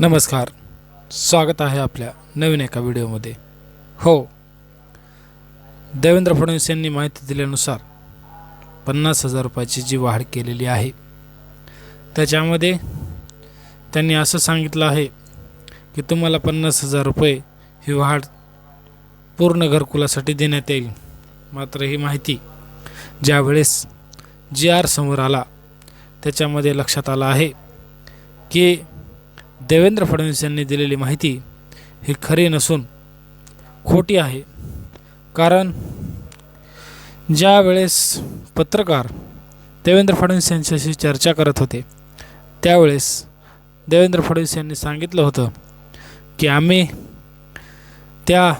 नमस्कार, स्वागत आहे आपल्या नवीन एका व्हिडिओमध्ये। देवेंद्र फडणवीस यांनी माहिती दिल्यानुसार 50,000 रुपयाची जी वाढ केलेली आहे त्याच्यामध्ये त्यांनी असं सांगितलं आहे की तुम्हाला 50,000 रुपये ही वाढ पूर्ण घरकुलासाठी देण्यात येईल। मात्र ही माहिती ज्यावेळेस GR समोर आला त्याच्यामध्ये लक्षात आलं आहे की देवेंद्र फडणवीस यांनी दिलेली माहिती ही खरी नसून खोटी आहे। कारण ज्या वेळेस पत्रकार देवेंद्र फडणवीस यांच्याशी चर्चा करत होते त्यावेळेस देवेंद्र फडणवीस यांनी सांगितलं होतं की आम्ही त्या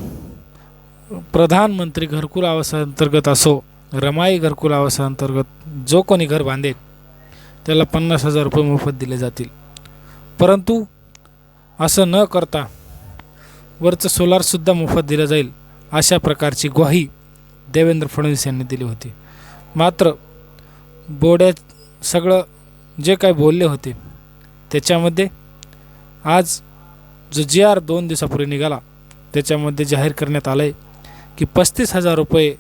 प्रधानमंत्री घरकुल आवासाअंतर्गत असो रमाई घरकुल आवासाअंतर्गत जो कोणी घर बांधेल त्याला 50,000 रुपये मोफत दिले जातील। परंतु असं न करता वरचं सोलारसुद्धा मोफत दिलं जाईल अशा प्रकारची ग्वाही देवेंद्र फडणवीस यांनी दिली होती। मात्र बोड्यात सगळं जे काही बोलले होते त्याच्यामध्ये आज जो GR 2 दिवसापूर्वी निघाला त्याच्यामध्ये जाहीर करण्यात आलं आहे की 35,000 रुपये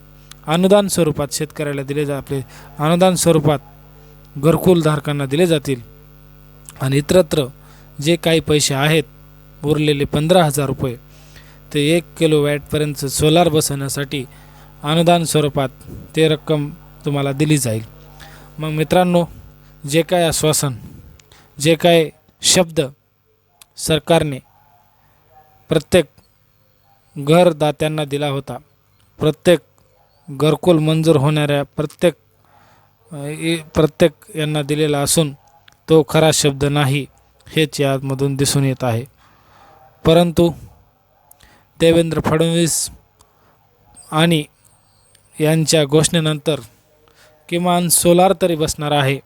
अनुदान स्वरूपात शेतकऱ्याला दिले आपले अनुदान स्वरूपात घरकुलधारकांना दिले जातील आणि इतरत्र जे काही पैसे आहेत उरलेले 15,000 रुपये ते 1 किलोवॅटपर्यंत सोलार बसवण्यासाठी अनुदान स्वरूपात ते रक्कम तुम्हाला दिली जाईल। मग मित्रांनो, जे काय आश्वासन जे काय शब्द सरकारने प्रत्येक घरदात्यांना दिला होता, प्रत्येक घरकुल मंजूर होणाऱ्या प्रत्येक यांना दिलेला असून तो खरा शब्द नाही हेच यामधून दिसून येत आहे। परंतु देवेंद्र फडणवीस आणि यांच्या घोषणेनंतर किमान सोलार तरी बसणार आहे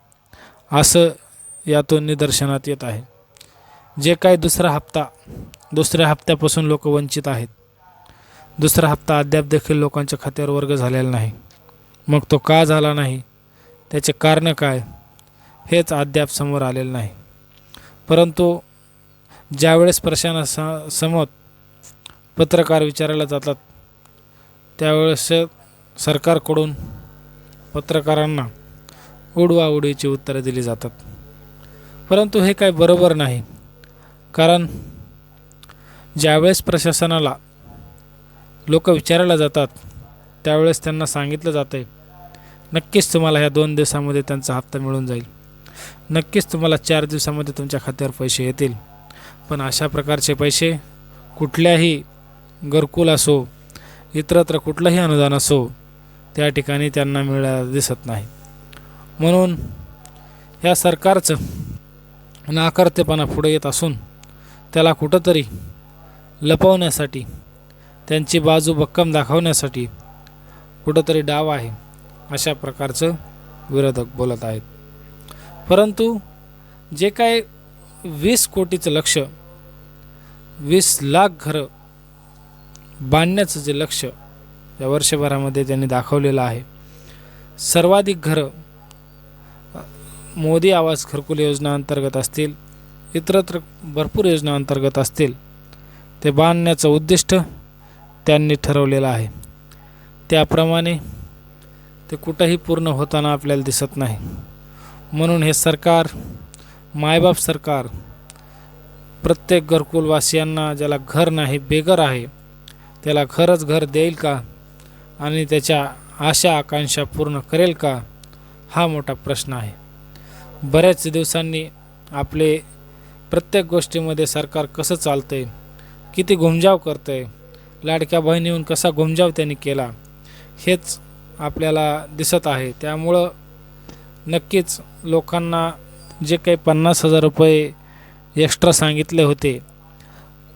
असं यातून निदर्शनात येत आहे। जे काही दुसऱ्या हप्त्यापासून लोक वंचित आहेत, दुसरा हप्ता अद्याप देखील लोकांच्या खात्यावर वर्ग झालेला नाही। मग तो का झाला नाही, त्याचे कारण काय हेच अद्याप समोर आलेलं नाही। परंतु ज्यावेळेस प्रशासनासमोर पत्रकार विचारायला जातात त्यावेळेस सरकारकडून पत्रकारांना उडवाउडवीची उत्तरे दिली जातात। परंतु हे काय बरोबर नाही। कारण ज्यावेळेस प्रशासनाला लोक विचारायला जातात त्यावेळेस त्यांना सांगितलं जातं नक्कीच तुम्हाला ह्या 2 दिवसामध्ये त्यांचा हप्ता मिळून जाईल, नक्कीच तुम्हाला 4 दिवसामध्ये तुमच्या खात्यावर पैसे येतील। पण अशा प्रकारचे पैसे कुठल्याही घरकुल असो इतरत्र कुठलंही अनुदान असो त्या ठिकाणी त्यांना मिळायला दिसत नाही। म्हणून या सरकारचं नाकर्तेपणा पुढे येत असून त्याला कुठंतरी लपवण्यासाठी, त्यांची बाजू भक्कम दाखवण्यासाठी कुठंतरी डाव आहे अशा प्रकारचं विरोधक बोलत आहेत। परंतु जे काय 20 कोटीचं लक्ष्य, 20 लाख घरं बांधण्याचं जे लक्ष्य या वर्षभरामध्ये त्यांनी दाखवलेलं आहे, सर्वाधिक घरं मोदी आवास घरकुल योजना अंतर्गत असतील इतरत्र भरपूर योजना अंतर्गत असतील ते बांधण्याचं उद्दिष्ट त्यांनी ठरवलेलं आहे। त्याप्रमाणे ते कुठंही पूर्ण होताना आपल्याला दिसत नाही। म्हणून हे सरकार, मायबाप सरकार, प्रत्येक घरकुलवासियांना ज्याला घर नाही, बेघर आहे, त्याला खरंच घर देईल का आणि त्याच्या आशा आकांक्षा पूर्ण करेल का हा मोठा प्रश्न आहे। बऱ्याच दिवसांनी आपले प्रत्येक गोष्टीमध्ये सरकार कसं चालतंय, किती घुमजाव करतंय, लाडक्या बहिणीहून कसा घुमजाव त्यांनी केला हेच आपल्याला दिसत आहे। त्यामुळं नक्कीच लोकांना जे काही 50,000 रुपये एक्स्ट्रा सांगितले होते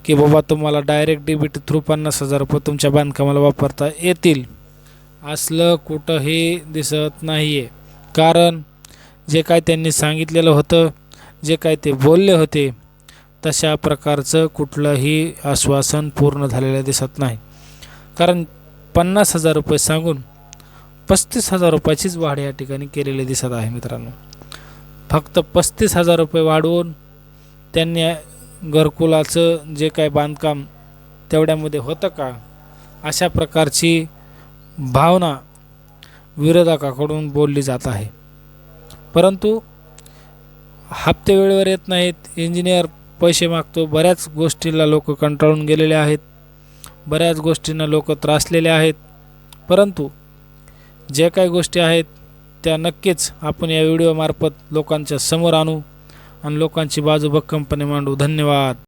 की बाबा तुम्हाला डायरेक्ट DBT थ्रू 50,000 रुपये तुमच्या बांधकामाला वापरता येतील, असलं कुठंही दिसत नाही आहे। कारण जे काय त्यांनी सांगितलेलं होतं, जे काय ते बोलले होते तशा प्रकारचं कुठलंही आश्वासन पूर्ण झालेलं दिसत नाही। कारण 50,000 रुपये सांगून 35,000 रुपयाचीच वाढ या ठिकाणी केलेली दिसत आहे। मित्रांनो, फक्त 35,000 रुपये वाढवून त्यांनी घरकुलाचं जे काय बांधकाम तेवढ्यामध्ये होतं का, अशा प्रकारची भावना विरोधकाकडून बोलली जात आहे. परंतु हप्ते वेळेवर येत नाहीत, इंजिनियर पैसे मागतो, बऱ्याच गोष्टीला लोक कंटाळून गेलेले आहेत, बऱ्याच गोष्टींना लोक त्रासलेले आहेत. परंतु जे काही गोष्टी आहेत त्या नक्कीच आपण या व्हिडिओमार्फत लोकांच्या समोर आणू आणि लोकांची बाजू भक्कमपणे मांडू. धन्यवाद.